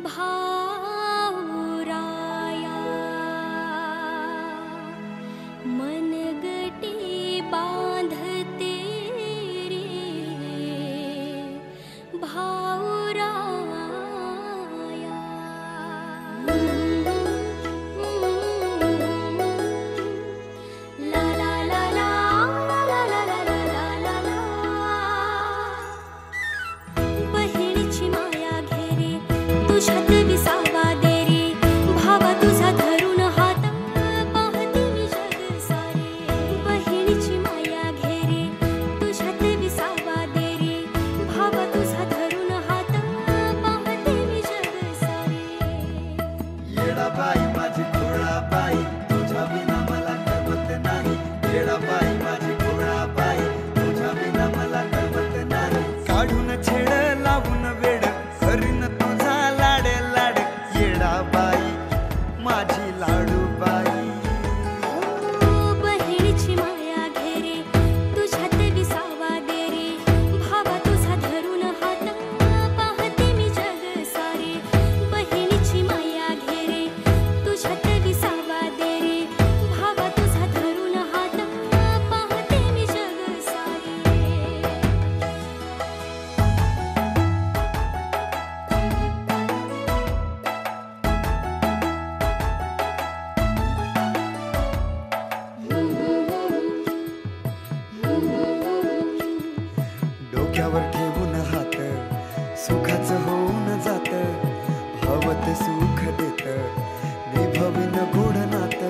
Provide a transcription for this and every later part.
भाऊराया मनगटी बांधते रे भाऊराया। ला ला ला ला ला ला ला ला ला ला। बहिणीची माया घेरे तुझ्यात विसावा दे रे भावा तुझा धरून हात पाहते मी जग सारे। बहिणीची माया घेरे तुझ्यात विसावा दे रे भावा तुझा धरून हात पाहते मी जग सारे। येडाबाई माझी गोळाबाई तुझ्या विना मला करमत नाही। येडाबाई माझी गोळाबाई तुझ्या विना मला करमत नाही। काढून छेड लावून वेड करीन तुझा लाड लाड। येडाबाई माझी लाडूबाई। बहिणीची माया घेरे तुझ्यात विसावा दे रे भावा तुझा धरून हात पाहते मी जग सारे। बहिणीची माया घेरे तुझ्यात विसावा दे रे भावा तुझा धरून हात पाहते मी जग सारे। डोक्यावर ठेवून हात सुखाचं होऊन जात। हवं ते सुख देत निभविन गोड नात।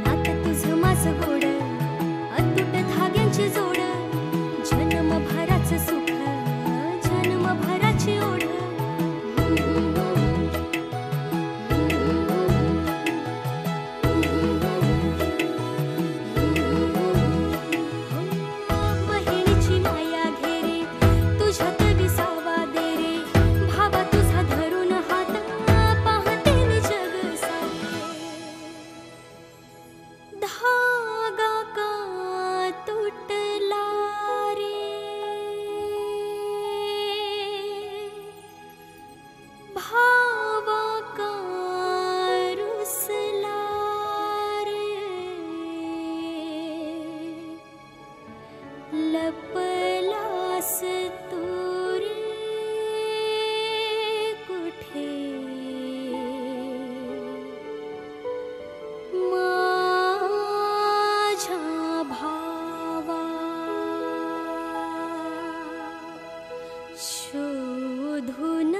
नात तुझं माझं गोड अतूट धाग्यांची जोड जन्मभराचं सुख जन्मभराची ओढ। बहिणीची माया घेरे तुझ्यात विसावा दे रे भावा तुझा धरून हात पाहते मी जग सारे। धागा का तुटला रे भावा का रुसला रे। लपलास तू रे कुठे माझ्या भावा शोधून